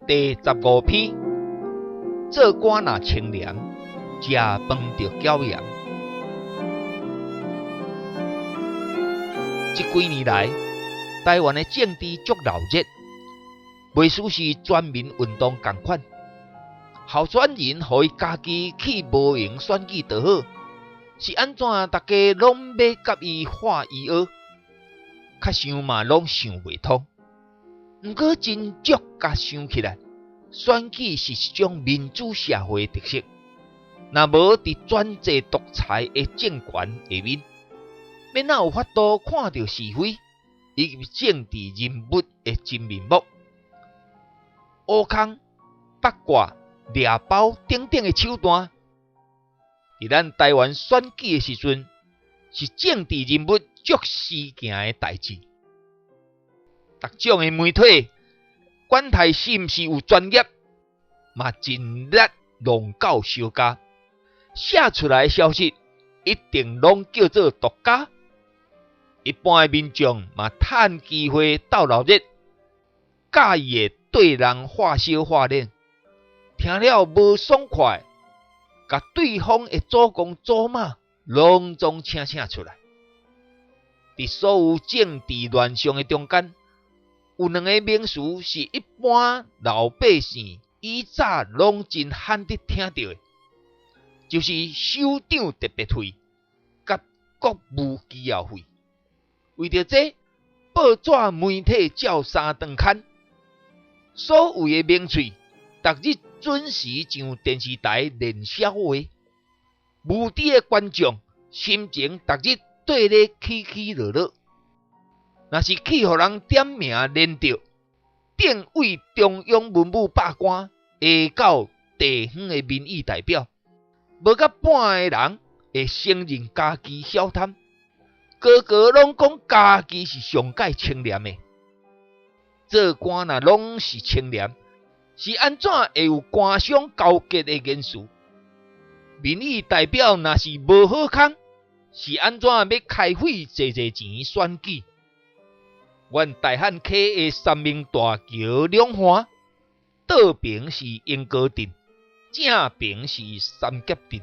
第15篇，做官若清廉，食饭就骄严。这几年来，台湾的政治足闹热，袂输是全民运动同款。候选人互伊家己去无闲选举就好，是安怎？大家拢要甲伊画伊学，较想嘛拢想袂通。毋过真足甲想起来，选举是一种民主社会的特色。若无伫专制独裁的政权下面，要哪有法度看到是非以及政治人物的真面目？乌空、八卦、掠包等等的手段，伫咱台湾选举的时阵，是政治人物足事件的代志。各种的媒体，管他是毋是有专业，嘛真力弄到相加，写出来的消息一定拢叫做独家。一般的民众嘛趁机会斗闹热，介意的对人画小画脸，听了无爽快，甲对方的祖公祖妈拢总请出来。伫所有政治乱象的中间，有两个名词是一般老百姓以早拢真罕得听到的，就是首长特别费甲国务机要费。为着这，报纸媒体照三顿刊，所有的名嘴逐日准时上电视台练笑话，无知的观众心情逐日对咧起起落落。若是去互人点名连着，定位中央文武百官下到地方的民意代表，无甲半个人会承认家己晓贪，个个拢讲家己是上界清廉的。做官若拢是清廉，是安怎会有官商勾结的言辞？民意代表若是无好康，是安怎要开会济钱选举？阮大汉溪的三明大桥两岸，倒边是英歌镇，正边是三甲镇。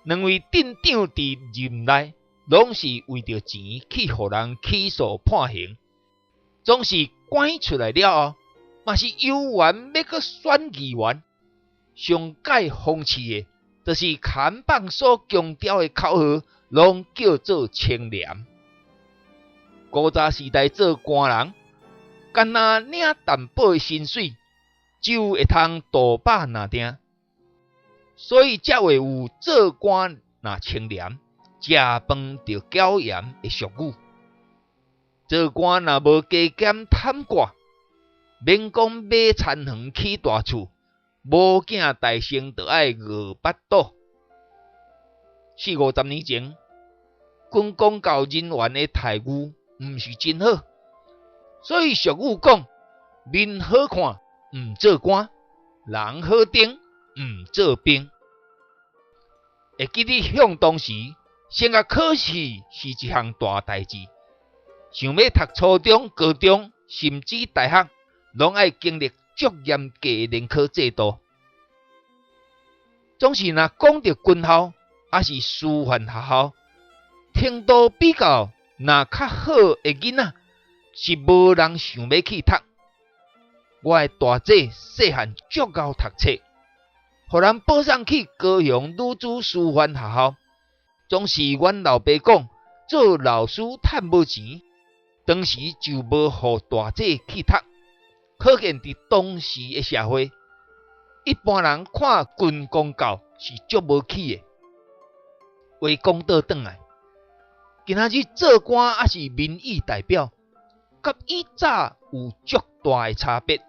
两位镇长伫任内，拢是为着钱去互人起诉判刑，总是关出来了后，嘛是有缘要搁选议员。上界讽刺的，就是看板所强调的口号，拢叫做清廉。古早时代做官人，干那领淡薄的薪水，就会通大把拿定，所以才会有做官若清廉，食饭就骄严的俗语。做官若无加减贪挂，免讲买田园起大厝，无囝大生就爱饿巴肚。40-50年前，军公教人员的待遇毋是真好，所以俗语讲：面好看毋做官，人好顶毋做兵。会记得向当时，升学考试是一项大代志，想要读初中、高中，甚至大学，拢爱经历足严格的联考制度。总是若讲到军校，还是师范学校，程度比较若较好的囡仔，是无人想要去读。我的大姐细汉足够读册，互人报上去高雄女子师范学校，总是阮老爸讲做老师趁无钱，当时就无互大姐去读。可见伫当时的社会，一般人看军公教是足无起的。话讲倒转来，今仔日做官还是民意代表，甲以早有足大的差别。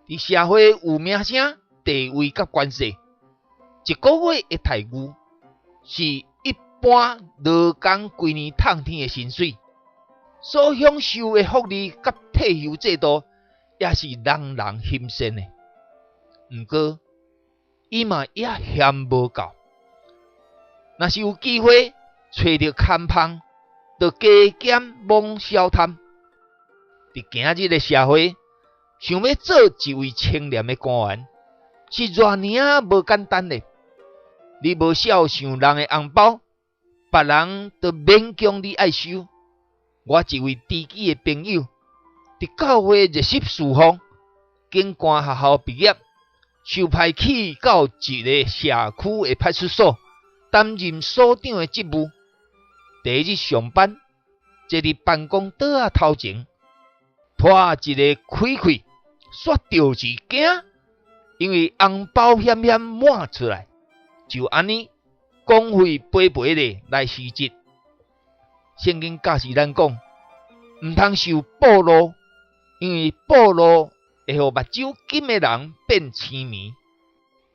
伫社会有名声、地位甲关系，一个月的待遇是一般劳工规年趁天的薪水，所享受的福利甲退休制度，也是人人欣赏的。毋过，伊嘛也嫌无够。若是有机会找到看芳，就加减妄小贪。伫今日的社会，想要做一位清廉的官员，是偌尔无简单嘞。你无孝顺人的红包，别人就勉强你爱收。我一位知己的朋友，伫教会热心侍奉，警官学校毕业，受派去到一个社区的派出所，担任所长的职务。第一日上班，坐伫办公桌啊头前，拖一个开开，煞着一惊，因为红包险险满出来。就安尼，公费赔赔的来施职。圣经教示咱讲，毋通受暴露，因为暴露会互目睭金的人变青面，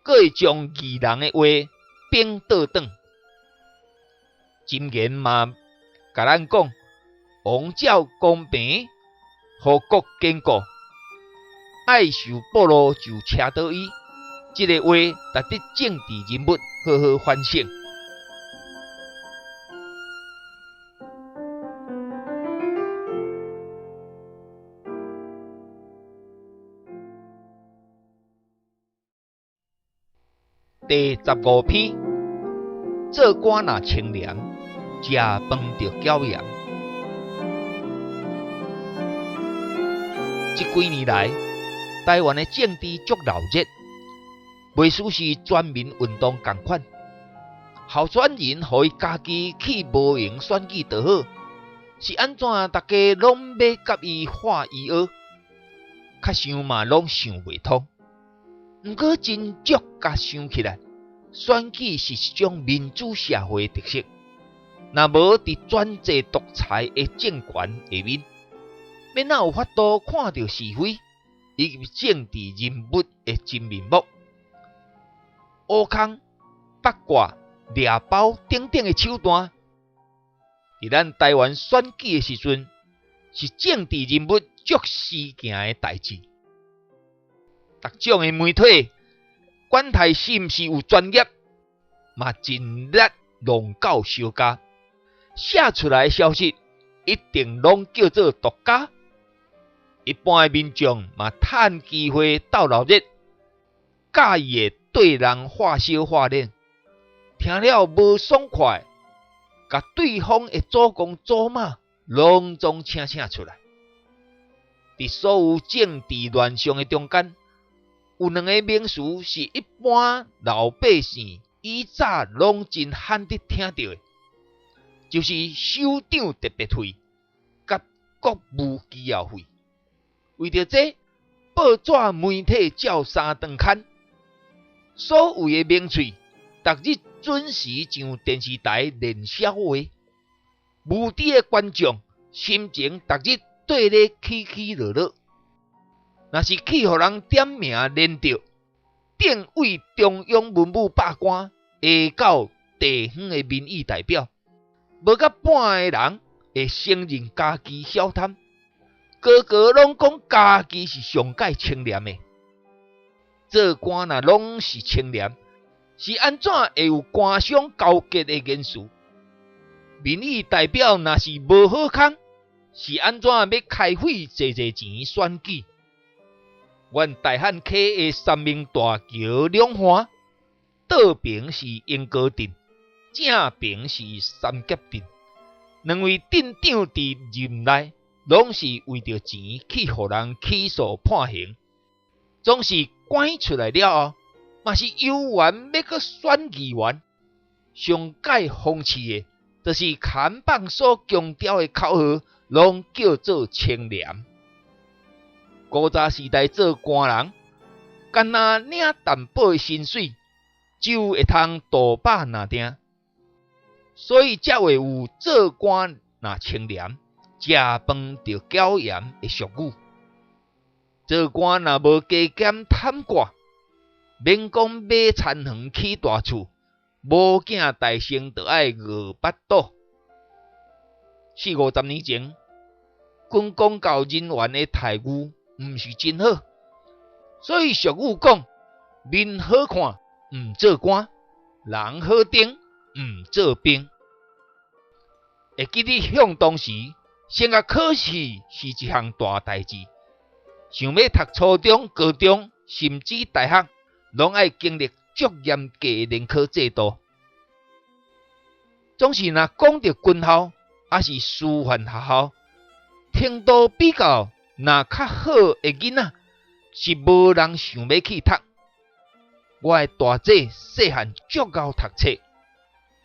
佫会将义人的话变倒转。箴言嘛，甲咱讲，王照公平，护国坚固，爱受暴露就车倒伊。这个话，值得政治人物好好反省。第15篇，做官若清廉，食饭着骄阳。这几年来，台湾的政治足闹热。袂输是全民运动同款，候选人互伊家己去无闲选举就好，是安怎？大家拢要甲伊画伊学，较想嘛拢想袂通。毋过真足甲想起来，选举是一种民主社会的特色。若无伫专制独裁的政权下面，要哪有法度看到是非以及政治人物的真面目？乌空、八卦、掠包等等的手段，伫咱台湾选举的时阵，是政治人物足事件的代志。各种的媒体，管他是毋是有专业，嘛尽力弄到小家，写出来的消息一定拢叫做独家。一般的民众嘛趁机会斗闹热，介意的对人话小话脸，听了无爽快，甲对方的祖公祖妈拢总请出来。伫所有政治乱象的中间，有两个名词是一般老百姓以早拢真罕得听到的，就是首长特别费甲国务机要费。为着这，报纸媒体照三顿刊。所有的名嘴，逐日准时上电视台练笑话，无知的观众心情逐日对咧起起落落。若是去互人点名连着，定位中央文武百官，下到地方的民意代表，无甲半个人会承认家己晓贪，个个拢讲家己是上界清廉的。做官若拢是清廉，是安怎会有官商勾结的言辞？民意代表若是无好康，是安怎要开费济钱选举？阮大汉溪的三明大桥两岸，倒边是英歌镇，正边是三甲镇。两位镇长伫任内，拢是为着钱去互人起诉判刑，总是关出来了后，嘛是有缘要搁选议员。上界讽刺的，就是看板所强调的口号，拢叫做清廉。古早时代做官人，干那领淡薄的薪水，就会通大把拿定，所以才会有做官若清廉，食饭着骄盐的俗语。做官若无加减贪挂，免讲买田园起大厝，无囝大生就爱饿巴肚。40-50年前，军公教人员的待遇毋是真好，所以俗语讲：面好看毋做官，人好顶毋做兵。会记得向当时，升学考试是一项大代志。想要读初中、高中，甚至大学，拢爱经历足严格的联考制度。总是若讲到军校，还是师范学校，程度比较若较好的囡仔，是无人想要去读。我的大姐细汉足够读册，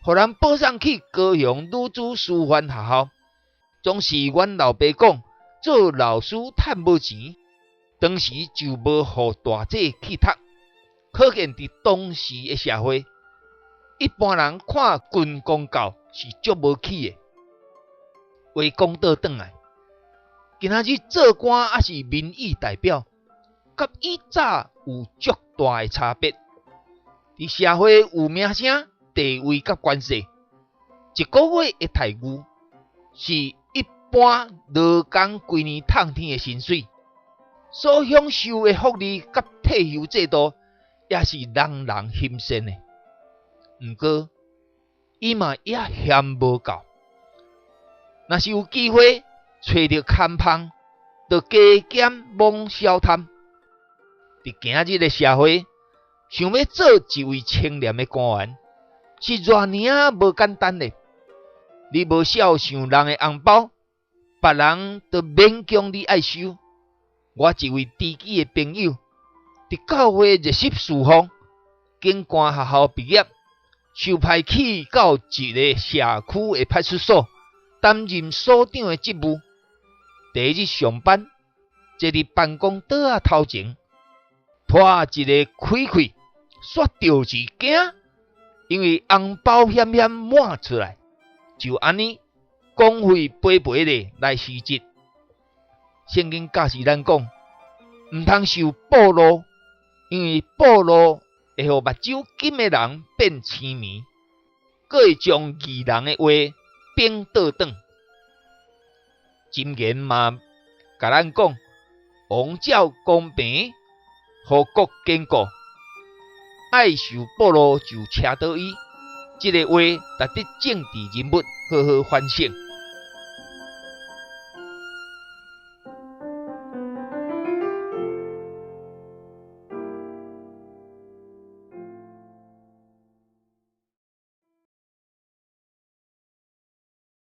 互人报送去高雄女子师范学校，总是阮老爸讲做老师趁无钱，当时就无互大姐去读。可见伫当时的社会，一般人看军公教是足无起的。话讲倒转来，今仔日做官还是民意代表，甲以早有足大的差别。伫社会有名声、地位甲关系，一个月的待遇是一般劳工规年趁天的薪水，所享受的福利甲退休制度，也是人人欣羡的。毋过，伊嘛也嫌无够。若是有机会找到看芳，就加减妄小贪。伫今日的社会，想要做一位清廉的官员，是偌尔无简单的。你无孝顺人的红包，别人就勉强你爱收。我一位知己的朋友，伫教会热心侍奉，警官学校毕业，受派去到一个社区的派出所，担任所长的职务。第一日上班，坐伫办公桌仔头前，拖一个开开，煞着一惊，因为红包险险满出来，就安尼公费赔赔的来辞职。圣经教示咱讲，毋通受暴露，因为暴露会互目睭金的人变青面，佫会将义人的话变倒转。箴言嘛，甲咱讲，王照公平，护国坚固，爱受暴露就车倒伊。这个话值得政治人物好好反省。